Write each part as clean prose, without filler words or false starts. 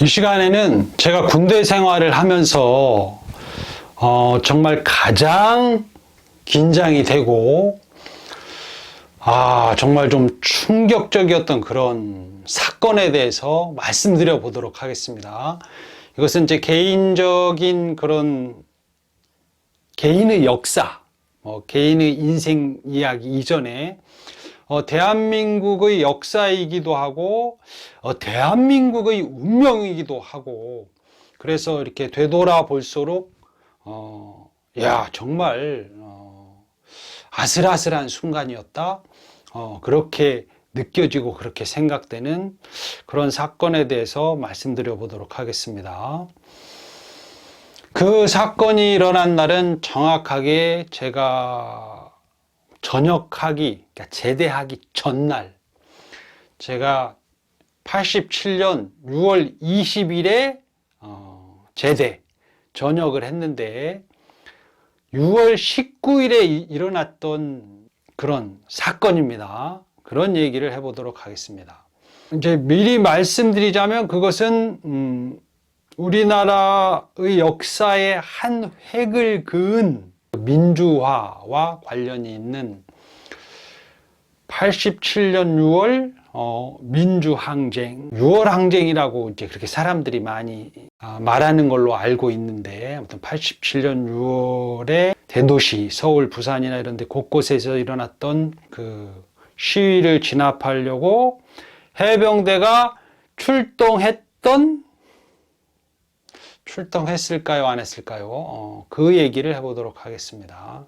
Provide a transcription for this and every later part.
이 시간에는 제가 군대 생활을 하면서 정말 가장 긴장이 되고 정말 좀 충격적이었던 그런 사건에 대해서 말씀드려 보도록 하겠습니다. 이것은 제 개인적인 그런 개인의 역사, 개인의 인생 이야기 이전에 대한민국의 역사이기도 하고 대한민국의 운명이기도 하고, 그래서 이렇게 되돌아볼수록 정말 아슬아슬한 순간이었다, 그렇게 느껴지고 그렇게 생각되는 그런 사건에 대해서 말씀드려 보도록 하겠습니다. 그 사건이 일어난 날은 정확하게 제가 그러니까 제대하기 전날, 제가 87년 6월 20일에 전역을 했는데 6월 19일에 일어났던 그런 사건입니다. 그런 얘기를 해보도록 하겠습니다. 이제 미리 말씀드리자면 그것은 우리나라의 역사의 한 획을 그은 민주화와 관련이 있는 87년 6월 민주항쟁, 6월 항쟁이라고 이제 그렇게 사람들이 많이 말하는 걸로 알고 있는데, 아무튼 87년 6월에 대도시 서울, 부산이나 이런 데 곳곳에서 일어났던 그 시위를 진압하려고 해병대가 출동했을까요? 안 했을까요? 그 얘기를 해보도록 하겠습니다.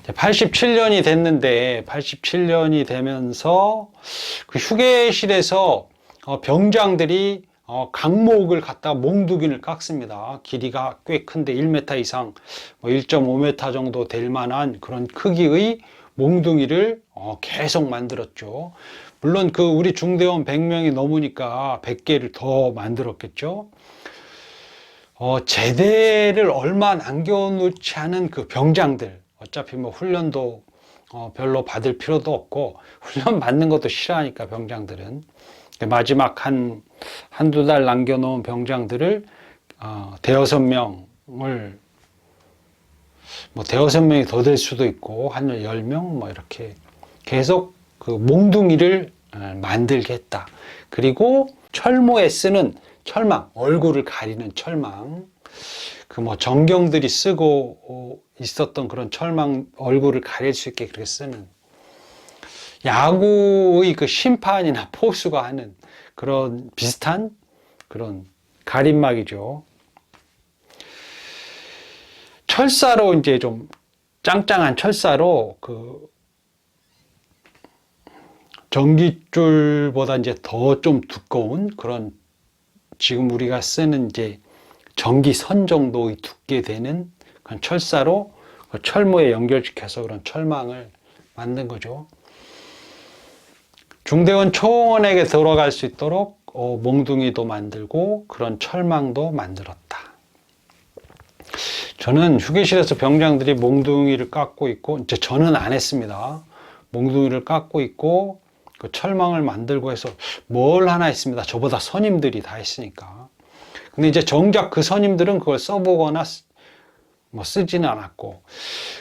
87년이 됐는데, 87년이 되면서 그 휴게실에서 병장들이 강목을 갖다가 몽두균을 깎습니다. 길이가 꽤 큰데 1m 이상, 1.5m 정도 될 만한 그런 크기의 몽둥이를 계속 만들었죠. 물론 그 우리 중대원 100명이 넘으니까 100개를 더 만들었겠죠. 제대를 얼마 남겨놓지 않은 그 병장들, 어차피 훈련도 별로 받을 필요도 없고 훈련 받는 것도 싫어하니까 병장들은 마지막 한두 달 남겨놓은 병장들을 대여섯 명이 더 될 수도 있고 한 10명 이렇게 계속 그 몽둥이를 만들게 했다. 그리고 철모에 쓰는 철망, 얼굴을 가리는 철망, 정경들이 쓰고 있었던 그런 철망, 얼굴을 가릴 수 있게 그렇게 쓰는, 야구의 그 심판이나 포수가 하는 그런 비슷한 그런 가림막이죠. 철사로 이제 좀 짱짱한 철사로 그 전깃줄보다 이제 더 좀 두꺼운 그런, 지금 우리가 쓰는 이제 전기선 정도의 두께 되는 그런 철사로 그 철모에 연결시켜서 그런 철망을 만든 거죠. 중대원 초원에게 들어갈 수 있도록 몽둥이도 만들고 그런 철망도 만들었다. 저는 휴게실에서 병장들이 몽둥이를 깎고 있고, 이제 저는 안 했습니다. 몽둥이를 깎고 있고 그 철망을 만들고 해서 뭘 하나 했습니다. 저보다 선임들이 다 했으니까. 근데 이제 정작 그 선임들은 그걸 써보거나 쓰지는 않았고,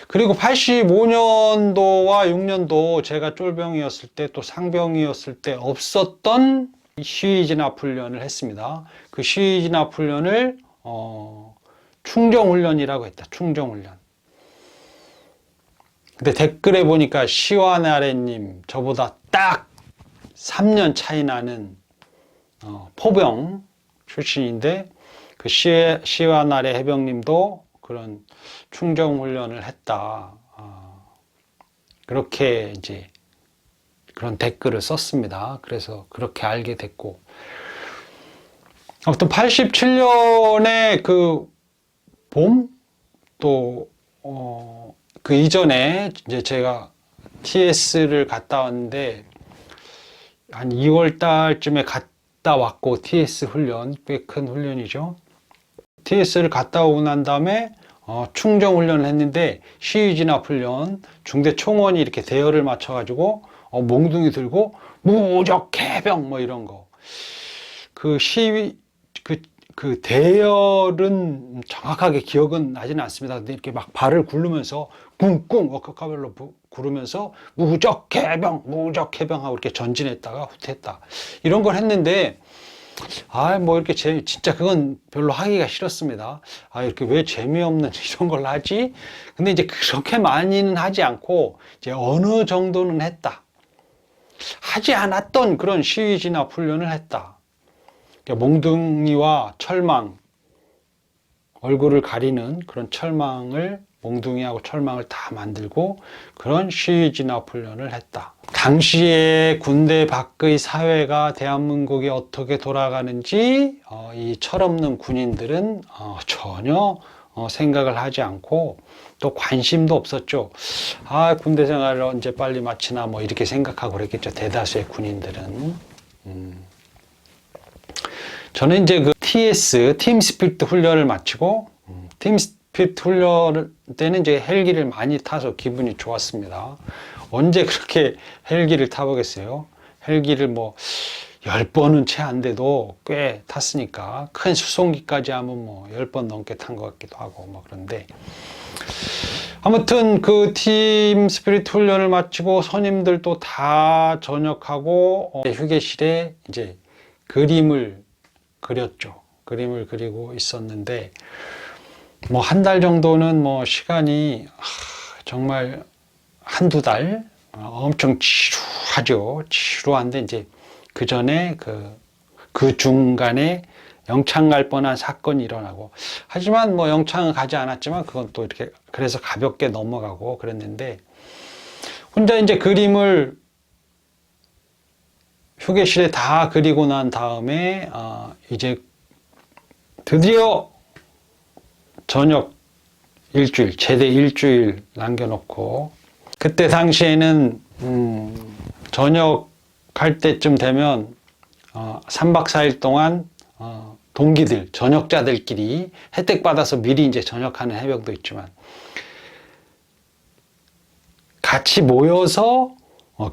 그리고 85년도와 6년도 제가 쫄병이었을 때, 또 상병이었을 때 없었던 시위 진압 훈련을 했습니다. 그 시위 진압 훈련을 충정훈련이라고 했다. 충정훈련. 근데 댓글에 보니까 시와나래님, 저보다 딱 3년 차이 나는 포병 출신인데, 그 시와나래 해병님도 그런 충정훈련을 했다. 그렇게 이제 그런 댓글을 썼습니다. 그래서 그렇게 알게 됐고, 아무튼 87년에 그 봄, 또 그 이전에 이제 제가 TS를 갔다 왔는데 한 2월 달쯤에 갔다 왔고, TS 훈련, 꽤 큰 훈련이죠. TS를 갔다 오고 난 다음에 충정 훈련을 했는데, 시위 진압 훈련, 중대 총원이 이렇게 대열을 맞춰 가지고 몽둥이 들고 무적 해병 이런 거, 그 시위, 그 대열은 정확하게 기억은 나지는 않습니다. 근데 이렇게 막 발을 굴르면서 꿍꿍 어커카벨로 구르면서 무적 해병 하고 이렇게 전진했다가 후퇴했다. 이런 걸 했는데, 뭐 이렇게 진짜 그건 별로 하기가 싫었습니다. 이렇게 왜 재미없는 이런 걸 하지? 근데 이제 그렇게 많이는 하지 않고, 이제 어느 정도는 했다. 하지 않았던 그런 시위 진압 훈련을 했다. 그러니까 몽둥이와 철망, 얼굴을 가리는 그런 철망을, 몽둥이하고 철망을 다 만들고 그런 시위 진압 훈련을 했다. 당시에 군대 밖의 사회가 대한민국이 어떻게 돌아가는지 이 철없는 군인들은 전혀 생각을 하지 않고 또 관심도 없었죠. 군대 생활을 언제 빨리 마치나 뭐 이렇게 생각하고 그랬겠죠. 대다수의 군인들은. 저는 이제 그 TS, 팀 스피릿 훈련을 마치고, 팀 스피릿 훈련 때는 이제 헬기를 많이 타서 기분이 좋았습니다. 언제 그렇게 헬기를 타보겠어요? 헬기를 뭐 10번은 채 안 돼도 꽤 탔으니까, 큰 수송기까지 하면 뭐 10번 넘게 탄 것 같기도 하고 뭐 그런데, 아무튼 그 팀 스피릿 훈련을 마치고 선임들도 다 전역하고 휴게실에 이제 그림을 그렸죠. 그림을 그리고 있었는데 뭐 한 달 정도는 뭐 시간이 정말 한두 달 엄청 지루하죠. 지루한데 이제 그 전에 그 중간에 영창 갈 뻔한 사건이 일어나고, 하지만 뭐 영창은 가지 않았지만 그건 또 이렇게 그래서 가볍게 넘어가고 그랬는데, 혼자 이제 그림을 휴게실에 다 그리고 난 다음에 이제 드디어 저녁 일주일, 제대 일주일 남겨놓고, 그때 당시에는 저녁 갈 때쯤 되면 3박 4일 동안 동기들, 전역자들끼리 혜택 받아서 미리 이제 전역하는 해병도 있지만 같이 모여서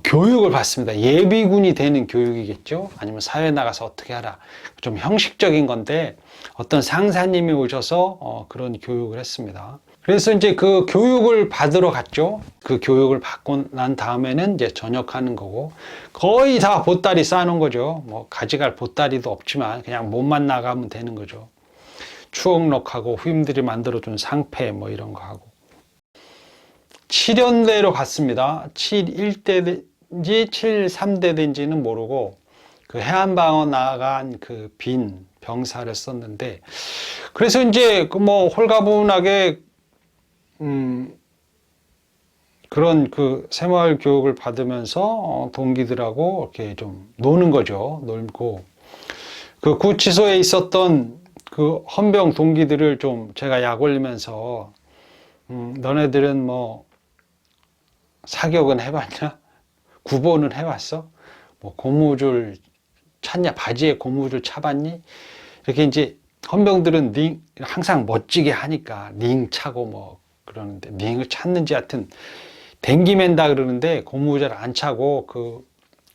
교육을 받습니다. 예비군이 되는 교육이겠죠. 아니면 사회 나가서 어떻게 하라. 좀 형식적인 건데 어떤 상사님이 오셔서 그런 교육을 했습니다. 그래서 이제 그 교육을 받으러 갔죠. 그 교육을 받고 난 다음에는 이제 전역하는 거고, 거의 다 보따리 싸놓은 거죠. 뭐 가져갈 보따리도 없지만 그냥 몸만 나가면 되는 거죠. 추억록하고 후임들이 만들어준 상패 뭐 이런 거 하고. 7연대로 갔습니다. 7.1대인지 7.3대인지는 모르고 그 해안방어 나간 그 빈 병사를 썼는데, 그래서 이제 그 뭐 홀가분하게 그런 그 새마을 교육을 받으면서 동기들하고 이렇게 좀 노는 거죠. 놀고, 그 구치소에 있었던 그 헌병 동기들을 좀 제가 약 올리면서 너네들은 뭐 사격은 해봤냐? 구보는 해봤어? 뭐 고무줄 찼냐? 바지에 고무줄 차봤니? 이렇게 이제 헌병들은 항상 멋지게 하니까 링 차고 뭐 그러는데, 링을 찾는지 하여튼 댕기맨다 그러는데 고무줄 안 차고 그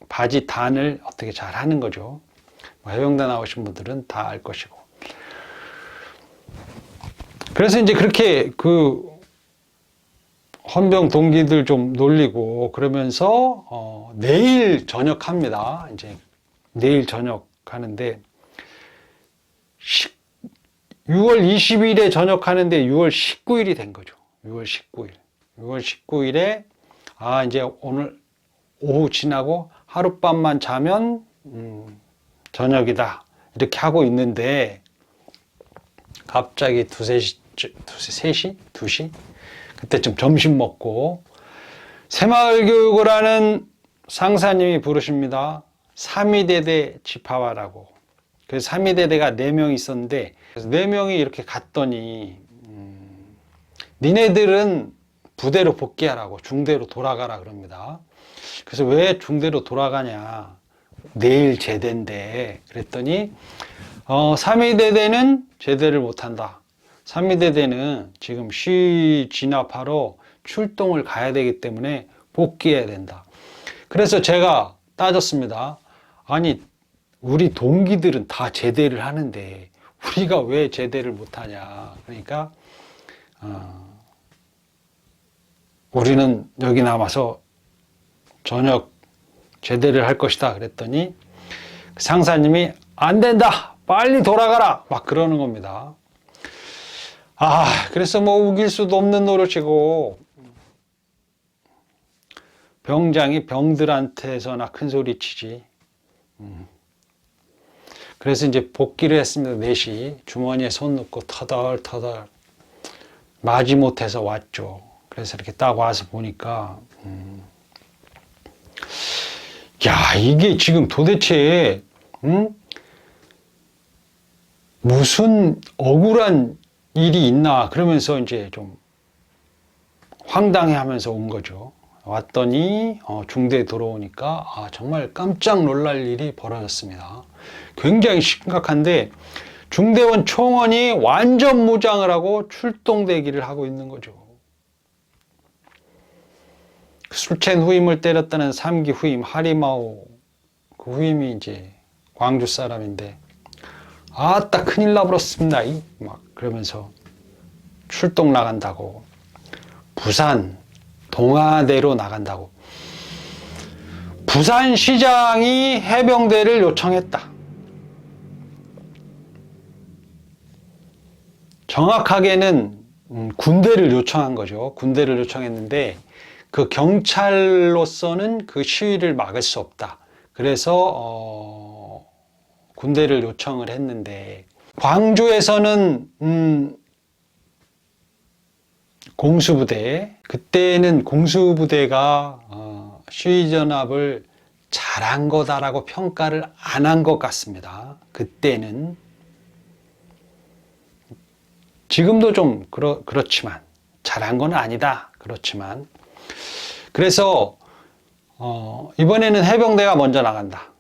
바지 단을 어떻게 잘 하는 거죠. 뭐 해병대 나오신 분들은 다 알 것이고. 그래서 이제 그렇게 그 헌병 동기들 좀 놀리고 그러면서 내일 전역합니다. 이제 내일 전역하는데 6월 20일에 전역하는데 6월 19일이 된 거죠. 6월 19일. 6월 19일에 이제 오늘 오후 지나고 하룻밤만 자면 저녁이다. 이렇게 하고 있는데 갑자기 2시? 그때쯤 점심 먹고 새마을 교육을 하는 상사님이 부르십니다. 3위대대 집합하라고. 그래서 3위대대가 4명 있었는데, 그래서 4명이 이렇게 갔더니 니네들은 부대로 복귀하라고, 중대로 돌아가라 그럽니다. 그래서 왜 중대로 돌아가냐, 내일 제대인데. 그랬더니 3위대대는 제대를 못한다. 3위대대는 지금 시 진압하러 출동을 가야 되기 때문에 복귀해야 된다. 그래서 제가 따졌습니다. 아니 우리 동기들은 다 제대를 하는데 우리가 왜 제대를 못하냐. 그러니까 우리는 여기 남아서 저녁 제대를 할 것이다 그랬더니 상사님이 안 된다, 빨리 돌아가라, 막 그러는 겁니다. 그래서 뭐 우길 수도 없는 노릇이고, 병장이 병들한테서나 큰 소리 치지. 그래서 이제 복귀를 했습니다. 4시 주머니에 손 넣고 터덜터덜 마지못해서 왔죠. 그래서 이렇게 딱 와서 보니까 야, 이게 지금 도대체 무슨 억울한 일이 있나, 그러면서 이제 좀 황당해 하면서 온 거죠. 왔더니 중대에 들어오니까 정말 깜짝 놀랄 일이 벌어졌습니다. 굉장히 심각한데 중대원 총원이 완전 무장을 하고 출동 대기를 하고 있는 거죠. 술챈 후임을 때렸다는 3기 후임 하리마오, 그 후임이 이제 광주 사람인데 아따 큰일 나버렸습니다 막 그러면서 출동 나간다고, 부산 동아대로 나간다고. 부산시장이 해병대를 요청했다. 정확하게는 군대를 요청한 거죠. 군대를 요청했는데 그 경찰로서는 그 시위를 막을 수 없다. 그래서 군대를 요청을 했는데, 광주에서는 공수부대, 그때는 공수부대가 시위 전압을 잘한 거다라고 평가를 안 한 것 같습니다. 그때는. 지금도 좀 그렇지만 잘한 건 아니다. 그렇지만 그래서 이번에는 해병대가 먼저 나간다.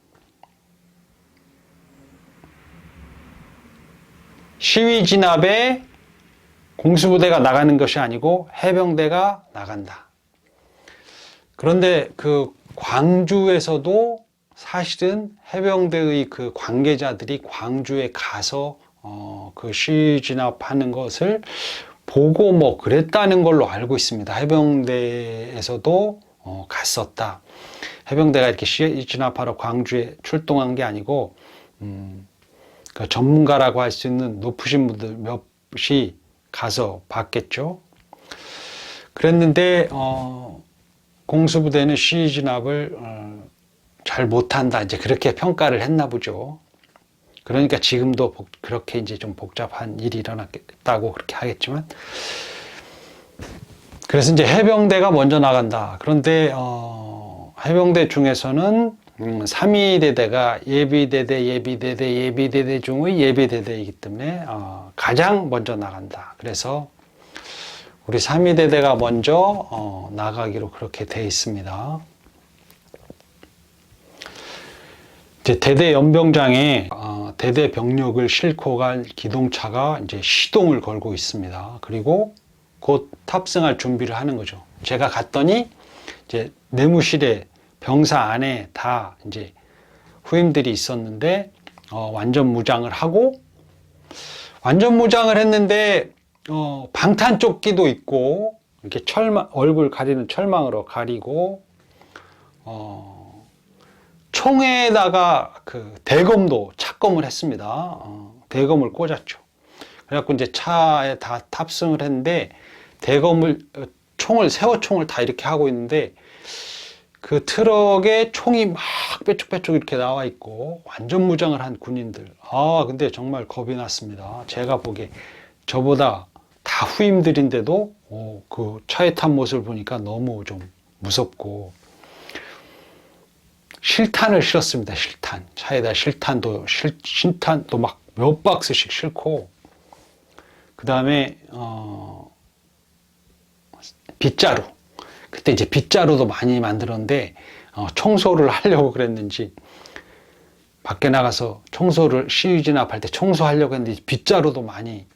시위 진압에 공수부대가 나가는 것이 아니고 해병대가 나간다. 그런데 그 광주에서도 사실은 해병대의 그 관계자들이 광주에 가서 그 시위 진압하는 것을 보고 뭐 그랬다는 걸로 알고 있습니다. 해병대에서도 갔었다. 해병대가 이렇게 시위 진압하러 광주에 출동한 게 아니고 그 전문가라고 할 수 있는 높으신 분들 몇이 가서 봤겠죠. 그랬는데 공수부대는 시위 진압을 잘 못한다, 이제 그렇게 평가를 했나 보죠. 그러니까 지금도 그렇게 이제 좀 복잡한 일이 일어났다고 그렇게 하겠지만, 그래서 이제 해병대가 먼저 나간다. 그런데 해병대 중에서는 3위대대가 예비대대 중의 예비대대이기 때문에 가장 먼저 나간다. 그래서 우리 3위대대가 먼저 나가기로 그렇게 돼 있습니다. 이제 대대 연병장에 대대 병력을 싣고 갈 기동차가 이제 시동을 걸고 있습니다. 그리고 곧 탑승할 준비를 하는 거죠. 제가 갔더니 이제 내무실에 병사 안에 다 이제 후임들이 있었는데 완전 무장을 했는데 방탄조끼도 있고 이렇게 얼굴 가리는 철망으로 가리고 총에다가 그 대검도 착검을 했습니다. 대검을 꽂았죠. 그래갖고 이제 차에 다 탑승을 했는데 세워총을 다 이렇게 하고 있는데 그 트럭에 총이 막 빼쭉빼쭉 이렇게 나와 있고 완전 무장을 한 군인들. 근데 정말 겁이 났습니다. 제가 보기에 저보다 다 후임들인데도 그 차에 탄 모습을 보니까 너무 좀 무섭고, 실탄을 실었습니다. 실탄. 차에다 실탄도 막 몇 박스씩 싣고, 그 다음에 빗자루. 그때 이제 빗자루도 많이 만들었는데 청소를 하려고 그랬는지 밖에 나가서 시위 진압할 때 청소하려고 했는데 빗자루도 많이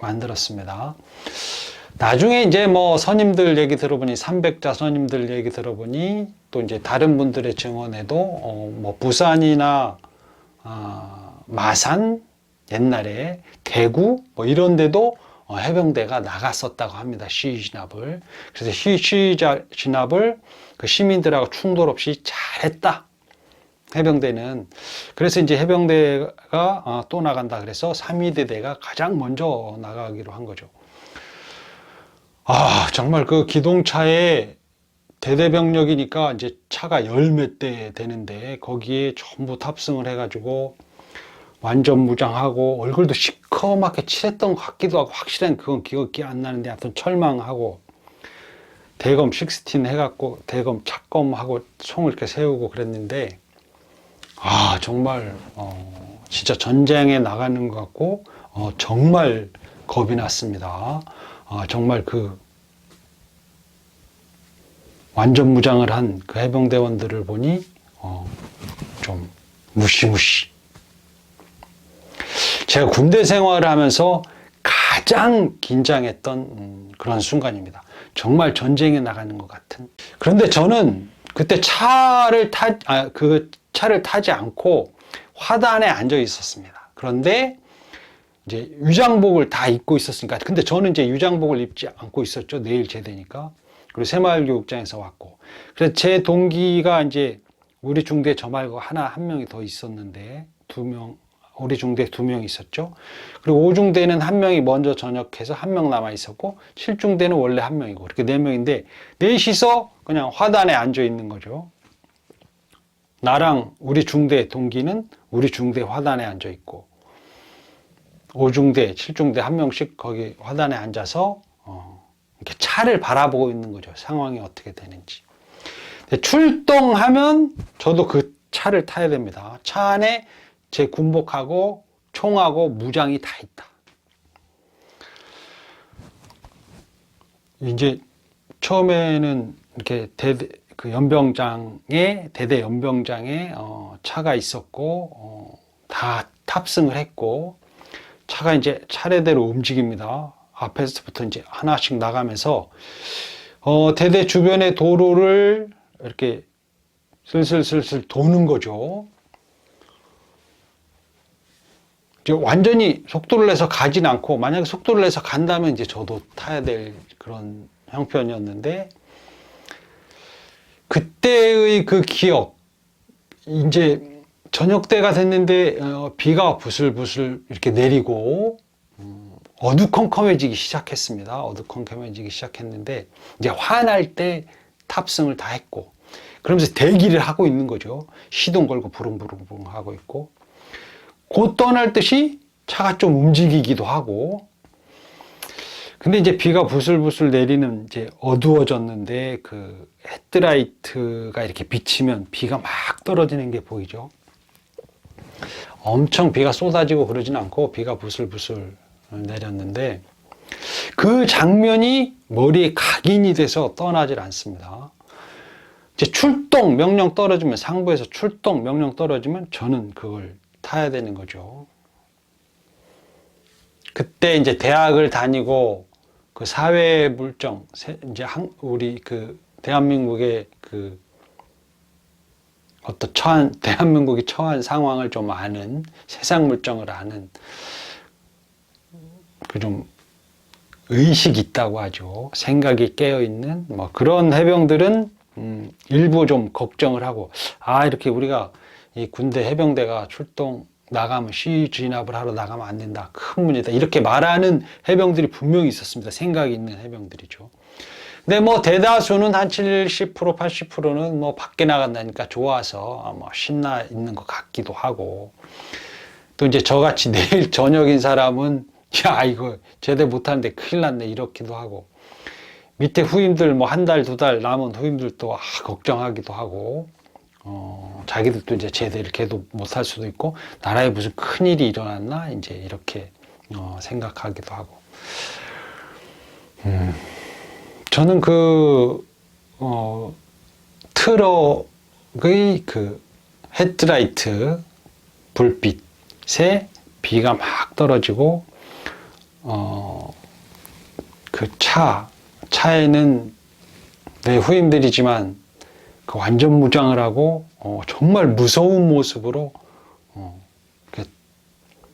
만들었습니다. 나중에 이제 뭐 선임들 얘기 들어보니 300자 선임들 얘기 들어보니 또 이제 다른 분들의 증언에도 뭐 부산이나 마산 옛날에 대구 뭐 이런 데도 해병대가 나갔었다고 합니다. 시위 진압을. 그래서 시위 진압을 그 시민들하고 충돌 없이 잘했다. 해병대는. 그래서 이제 해병대가 또 나간다. 그래서 3위대대가 가장 먼저 나가기로 한 거죠. 정말 그 기동차에 대대병력이니까 이제 차가 열 몇 대 되는데 거기에 전부 탑승을 해가지고 완전 무장하고 얼굴도 시커멓게 칠했던 것 같기도 하고 확실한 그건 기억이 안 나는데 하여튼 철망하고 대검 16 해갖고 대검 착검하고 총을 이렇게 세우고 그랬는데 정말 진짜 전쟁에 나가는 것 같고 정말 겁이 났습니다. 정말 그 완전 무장을 한 그 해병대원들을 보니 좀 무시무시. 제가 군대 생활을 하면서 가장 긴장했던 그런 순간입니다. 정말 전쟁에 나가는 것 같은. 그런데 저는 그때 그 차를 타지 않고 화단에 앉아 있었습니다. 그런데 이제 유장복을 다 입고 있었으니까. 근데 저는 이제 유장복을 입지 않고 있었죠. 내일 제대니까. 그리고 새마을교육장에서 왔고. 그래서 제 동기가 이제 우리 중대 저 말고 한 명이 더 있었는데 우리 중대 2명 있었죠. 그리고 5중대는 1명이 먼저 전역해서 1명 남아 있었고 7중대는 원래 1명이고 이렇게 4명인데 넷이서 그냥 화단에 앉아 있는 거죠. 나랑 우리 중대 동기는 우리 중대 화단에 앉아 있고 5중대, 7중대 1명씩 거기 화단에 앉아서 이렇게 차를 바라보고 있는 거죠. 상황이 어떻게 되는지. 출동하면 저도 그 차를 타야 됩니다. 차 안에 제 군복하고 총하고 무장이 다 있다. 이제 처음에는 이렇게 대대 연병장에 차가 있었고 다 탑승을 했고 차가 이제 차례대로 움직입니다. 앞에서부터 이제 하나씩 나가면서 대대 주변의 도로를 이렇게 슬슬 도는 거죠. 이제 완전히 속도를 내서 가진 않고 만약에 속도를 내서 간다면 이제 저도 타야 될 그런 형편이었는데 그때의 그 기억 이제 저녁 때가 됐는데 비가 부슬부슬 이렇게 내리고 어두컴컴해지기 시작했습니다. 어두컴컴해지기 시작했는데 이제 화날 때 탑승을 다 했고 그러면서 대기를 하고 있는 거죠. 시동 걸고 부릉부릉 하고 있고 곧 떠날 듯이 차가 좀 움직이기도 하고 근데 이제 비가 부슬부슬 내리는 이제 어두워졌는데 그 헤드라이트가 이렇게 비치면 비가 막 떨어지는 게 보이죠. 엄청 비가 쏟아지고 그러진 않고 비가 부슬부슬 내렸는데 그 장면이 머리에 각인이 돼서 떠나질 않습니다. 이제 출동 명령 떨어지면 상부에서 출동 명령 떨어지면 저는 그걸 타야 되는 거죠. 그때 이제 대학을 다니고 그 사회 물정 이제 우리 그 대한민국의 그 대한민국이 처한 상황을 좀 아는 세상 물정을 아는 그 좀 의식이 있다고 하죠. 생각이 깨어 있는 뭐 그런 해병들은 일부 좀 걱정을 하고 이렇게 우리가 이 군대 해병대가 출동 나가면 시위 진압을 하러 나가면 안 된다. 큰 문제다. 이렇게 말하는 해병들이 분명히 있었습니다. 생각이 있는 해병들이죠. 근데 뭐 대다수는 한 70%, 80%는 뭐 밖에 나간다니까 좋아서 뭐 신나 있는 것 같기도 하고 또 이제 저같이 내일 저녁인 사람은 야 이거 제대 못하는데 큰일 났네 이렇기도 하고 밑에 후임들 뭐 한 달, 2달 남은 후임들도 걱정하기도 하고 자기들도 이제 제대를 걔도 못할 수도 있고 나라에 무슨 큰일이 일어났나 이제 이렇게 생각하기도 하고 저는 그 트럭의 그 헤드라이트 불빛에 비가 막 떨어지고 그 차에는 내 후임들이지만 그 완전 무장을 하고 정말 무서운 모습으로 이렇게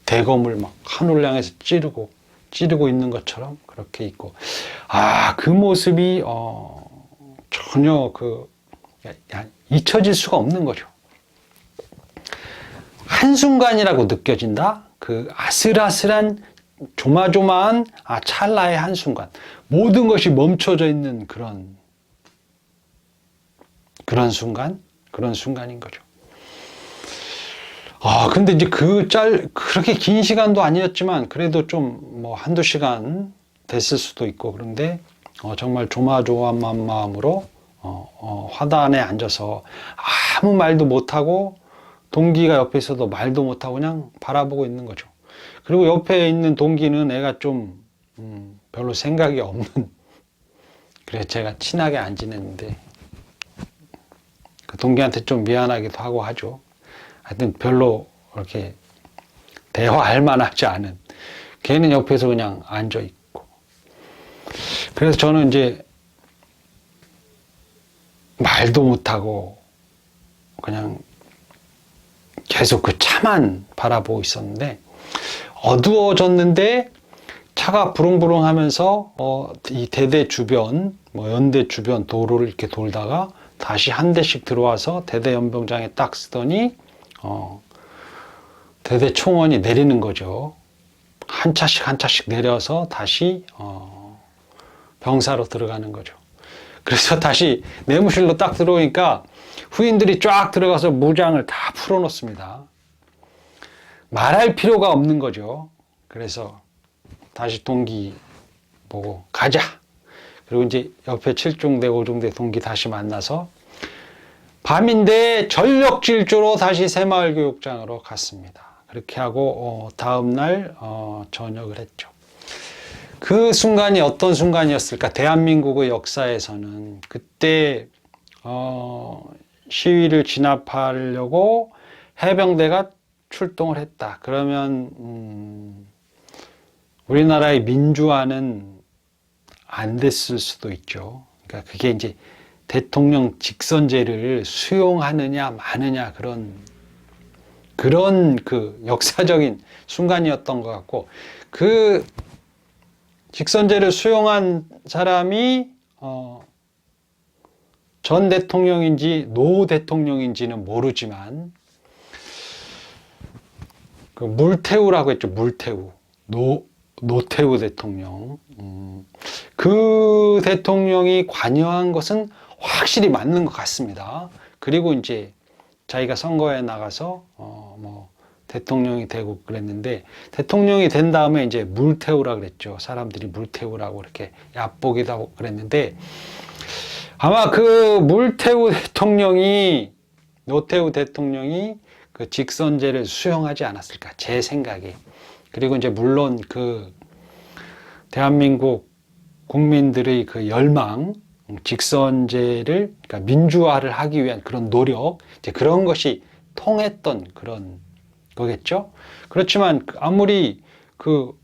대검을 막 하늘을 향해서 찌르고 있는 것처럼 그렇게 있고, 그 모습이 전혀 잊혀질 수가 없는 거죠. 한순간이라고 느껴진다? 그 아슬아슬한 조마조마한 찰나의 한순간, 모든 것이 멈춰져 있는 그런 순간인 거죠. 근데 이제 그렇게 긴 시간도 아니었지만, 그래도 좀 한두 시간 됐을 수도 있고, 그런데, 정말 조마조마한 마음으로, 화단에 앉아서 아무 말도 못하고, 동기가 옆에 있어도 말도 못하고 그냥 바라보고 있는 거죠. 그리고 옆에 있는 동기는 애가 좀, 별로 생각이 없는, 그래서 제가 친하게 안 지냈는데, 그 동기한테 좀 미안하기도 하고 하죠. 하여튼 별로 이렇게 대화할 만하지 않은, 걔는 옆에서 그냥 앉아 있고. 그래서 저는 이제 말도 못하고 그냥 계속 그 차만 바라보고 있었는데, 어두워졌는데 차가 부릉부릉 하면서 이 대대 주변, 연대 주변 도로를 이렇게 돌다가 다시 한 대씩 들어와서 대대 연병장에 딱 쓰더니 대대 총원이 내리는 거죠. 한 차씩 내려서 다시 병사로 들어가는 거죠. 그래서 다시 내무실로 딱 들어오니까 후임들이 쫙 들어가서 무장을 다 풀어놓습니다. 말할 필요가 없는 거죠. 그래서 다시 동기 보고 가자. 그리고 이제 옆에 7중대, 5중대 동기 다시 만나서 밤인데 전력 질주로 다시 새마을교육장으로 갔습니다. 그렇게 하고 다음날 전역을 했죠. 그 순간이 어떤 순간이었을까? 대한민국의 역사에서는 그때 시위를 진압하려고 해병대가 출동을 했다. 그러면 우리나라의 민주화는 안 됐을 수도 있죠. 그러니까 그게 이제 대통령 직선제를 수용하느냐 마느냐 그런 그 역사적인 순간이었던 것 같고, 그 직선제를 수용한 사람이 전 대통령인지 노 대통령인지는 모르지만 그 물태우라고 했죠. 물태우. 노태우 대통령. 그 대통령이 관여한 것은 확실히 맞는 것 같습니다. 그리고 이제 자기가 선거에 나가서 대통령이 되고 그랬는데, 대통령이 된 다음에 이제 물태우라 그랬죠. 사람들이 물태우라고 이렇게 얕보기도 하고 그랬는데, 아마 그 물태우 대통령이, 노태우 대통령이 그 직선제를 수용하지 않았을까, 제 생각에. 그리고 이제 물론 그 대한민국 국민들의 그 열망, 직선제를, 그러니까 민주화를 하기 위한 그런 노력, 이제 그런 것이 통했던 그런 거겠죠. 그렇지만 아무리 그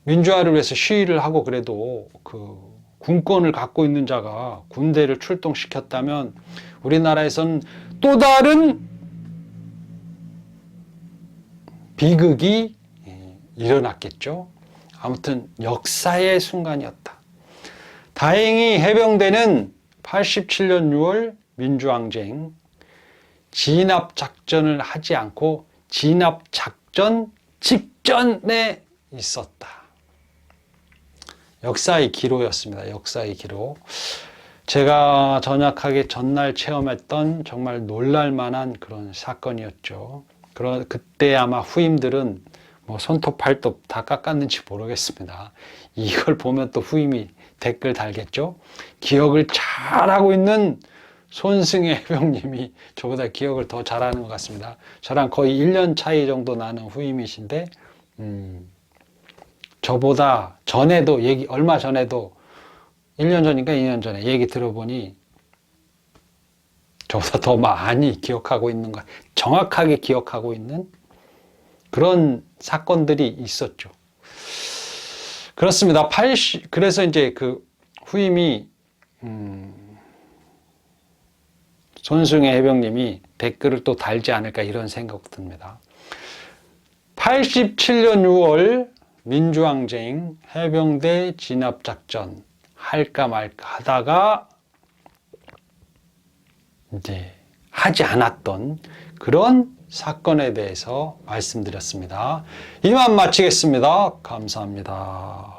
민주화를 위해서 시위를 하고 그래도 그 군권을 갖고 있는 자가 군대를 출동시켰다면 우리나라에서는 또 다른 비극이 일어났겠죠. 아무튼 역사의 순간이었다. 다행히 해병대는 87년 6월 민주항쟁 진압작전을 하지 않고 진압작전 직전에 있었다. 역사의 기로였습니다. 역사의 기로. 제가 전역하기 전날 체험했던 정말 놀랄만한 그런 사건이었죠. 그때 아마 후임들은 손톱 발톱 다 깎았는지 모르겠습니다. 이걸 보면 또 후임이 댓글 달겠죠. 기억을 잘하고 있는 손승혜 해병님이 저보다 기억을 더 잘하는 것 같습니다. 저랑 거의 1년 차이 정도 나는 후임이신데 저보다 전에도 얼마 전에도 1년 전인가 2년 전에 얘기 들어보니 저보다 더 많이 기억하고 있는 것, 정확하게 기억하고 있는 그런 사건들이 있었죠. 그렇습니다. 그래서 이제 그 후임이 손승혜 해병님이 댓글을 또 달지 않을까 이런 생각 듭니다. 87년 6월 민주항쟁 해병대 진압작전 할까 말까 하다가 이제 하지 않았던 그런 사건에 대해서 말씀드렸습니다. 이만 마치겠습니다. 감사합니다.